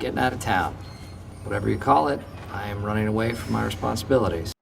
getting out of town. Whatever you call it, I am running away from my responsibilities.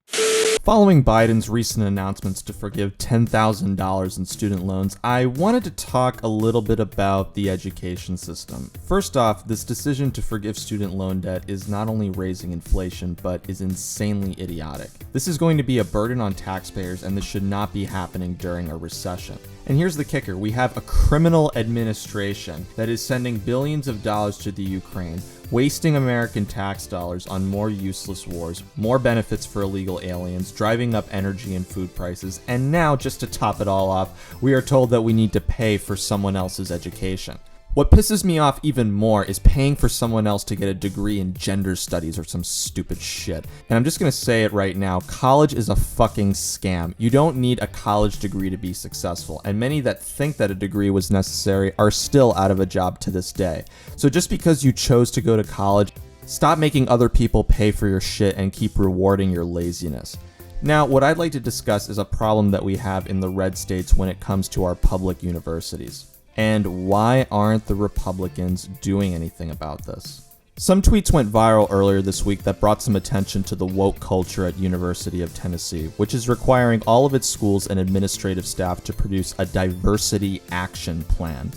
Following Biden's recent announcements to forgive $10,000 in student loans, I wanted to talk a little bit about the education system. First off, this decision to forgive student loan debt is not only raising inflation, but is insanely idiotic. This is going to be a burden on taxpayers, and this should not be happening during a recession. And here's the kicker. We have a criminal administration that is sending billions of dollars to the Ukraine, wasting American tax dollars on more useless wars, more benefits for illegal aliens, driving up energy and food prices, and now, just to top it all off, we are told that we need to pay for someone else's education. What pisses me off even more is paying for someone else to get a degree in gender studies or some stupid shit. And I'm just gonna say it right now, college is a fucking scam. You don't need a college degree to be successful, and many that think that a degree was necessary are still out of a job to this day. So just because you chose to go to college, stop making other people pay for your shit and keep rewarding your laziness. Now, what I'd like to discuss is a problem that we have in the red states when it comes to our public universities. And why aren't the Republicans doing anything about this? Some tweets went viral earlier this week that brought some attention to the woke culture at University of Tennessee, which is requiring all of its schools and administrative staff to produce a diversity action plan,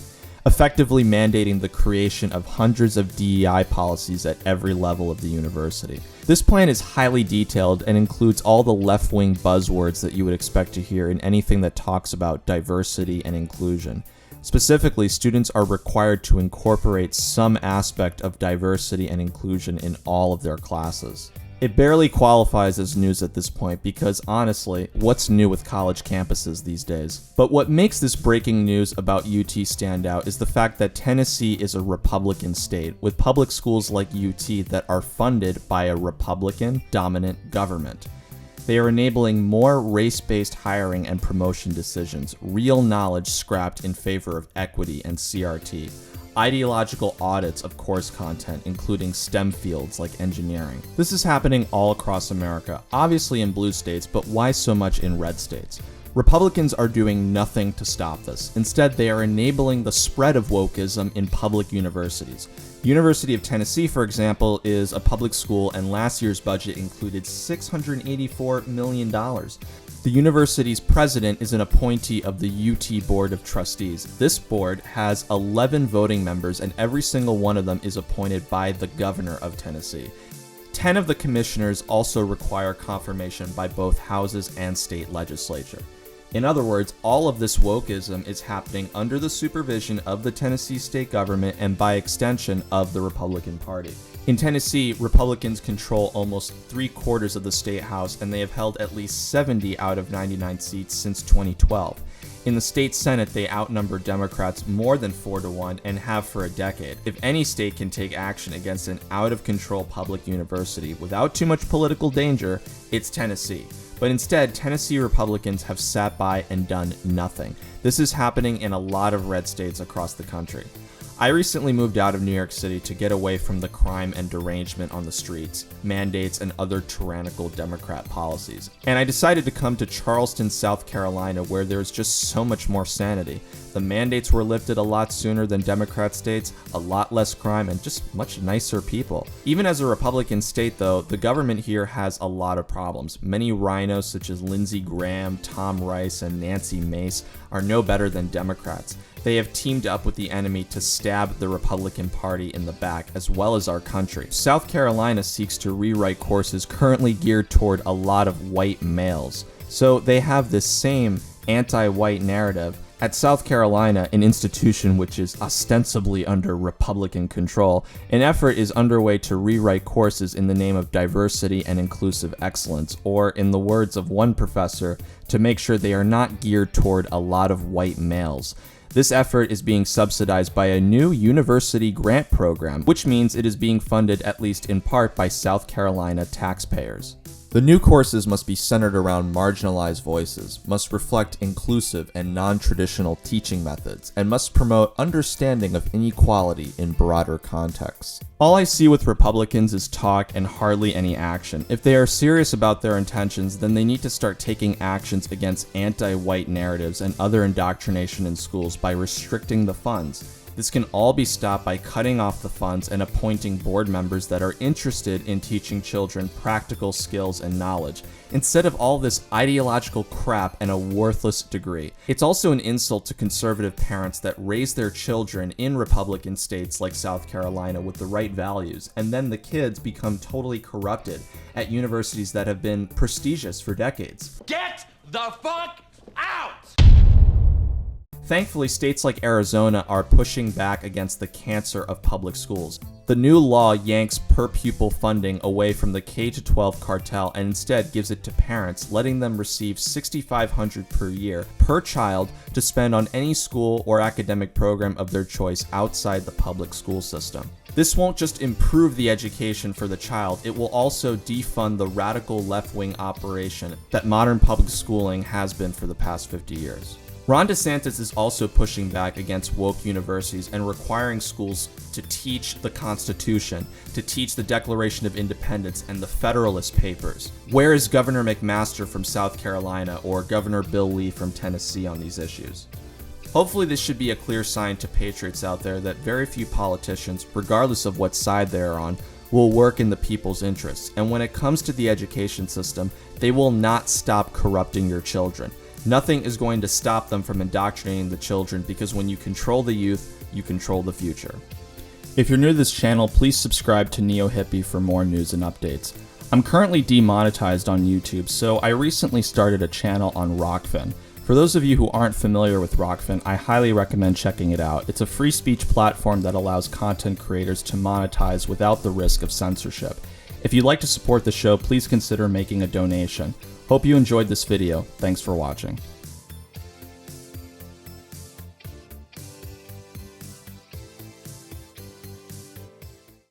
effectively mandating the creation of hundreds of DEI policies at every level of the university. This plan is highly detailed and includes all the left-wing buzzwords that you would expect to hear in anything that talks about diversity and inclusion. Specifically, students are required to incorporate some aspect of diversity and inclusion in all of their classes. It barely qualifies as news at this point because, honestly, what's new with college campuses these days? But what makes this breaking news about UT stand out is the fact that Tennessee is a Republican state, with public schools like UT that are funded by a Republican-dominant government. They are enabling more race-based hiring and promotion decisions, real knowledge scrapped in favor of equity and CRT, ideological audits of course content, including STEM fields like engineering. This is happening all across America, obviously in blue states, but why so much in red states? Republicans are doing nothing to stop this. Instead, they are enabling the spread of wokeism in public universities. University of Tennessee, for example, is a public school, and last year's budget included $684 million. The university's president is an appointee of the UT Board of Trustees. This board has 11 voting members, and every single one of them is appointed by the governor of Tennessee. 10 of the commissioners also require confirmation by both houses and state legislature. In other words, all of this wokeism is happening under the supervision of the Tennessee state government and by extension of the Republican Party. In Tennessee, Republicans control almost 3/4 of the state house, and they have held at least 70 out of 99 seats since 2012. In the state Senate, they outnumber Democrats more than 4-1 and have for a decade. If any state can take action against an out-of-control public university without too much political danger, it's Tennessee. But instead, Tennessee Republicans have sat by and done nothing. This is happening in a lot of red states across the country. I recently moved out of New York City to get away from the crime and derangement on the streets, mandates, and other tyrannical Democrat policies. And I decided to come to Charleston, South Carolina, where there's just so much more sanity. The mandates were lifted a lot sooner than Democrat states, a lot less crime, and just much nicer people. Even as a Republican state, though, the government here has a lot of problems. Many rhinos such as Lindsey Graham, Tom Rice, and Nancy Mace are no better than Democrats. They have teamed up with the enemy to stab the Republican Party in the back, as well as our country. South Carolina seeks to rewrite courses currently geared toward a lot of white males. So they have this same anti-white narrative. At South Carolina, an institution which is ostensibly under Republican control, an effort is underway to rewrite courses in the name of diversity and inclusive excellence, or in the words of one professor, to make sure they are not geared toward a lot of white males. This effort is being subsidized by a new university grant program, which means it is being funded at least in part by South Carolina taxpayers. The new courses must be centered around marginalized voices, must reflect inclusive and non-traditional teaching methods, and must promote understanding of inequality in broader contexts. All I see with Republicans is talk and hardly any action. If they are serious about their intentions, then they need to start taking actions against anti-white narratives and other indoctrination in schools by restricting the funds. This can all be stopped by cutting off the funds and appointing board members that are interested in teaching children practical skills and knowledge, instead of all this ideological crap and a worthless degree. It's also an insult to conservative parents that raise their children in Republican states like South Carolina with the right values, and then the kids become totally corrupted at universities that have been prestigious for decades. Get the fuck out! Thankfully, states like Arizona are pushing back against the cancer of public schools. The new law yanks per pupil funding away from the K-12 cartel and instead gives it to parents, letting them receive $6,500 per year per child to spend on any school or academic program of their choice outside the public school system. This won't just improve the education for the child, it will also defund the radical left-wing operation that modern public schooling has been for the past 50 years. Ron DeSantis is also pushing back against woke universities and requiring schools to teach the Constitution, to teach the Declaration of Independence and the Federalist Papers. Where is Governor McMaster from South Carolina or Governor Bill Lee from Tennessee on these issues? Hopefully this should be a clear sign to patriots out there that very few politicians, regardless of what side they are on, will work in the people's interests. And when it comes to the education system, they will not stop corrupting your children. Nothing is going to stop them from indoctrinating the children, because when you control the youth, you control the future. If you're new to this channel, please subscribe to Neo Hippie for more news and updates. I'm currently demonetized on YouTube, so I recently started a channel on Rockfin. For those of you who aren't familiar with Rockfin, I highly recommend checking it out. It's a free speech platform that allows content creators to monetize without the risk of censorship. If you'd like to support the show, please consider making a donation. Hope you enjoyed this video. Thanks for watching.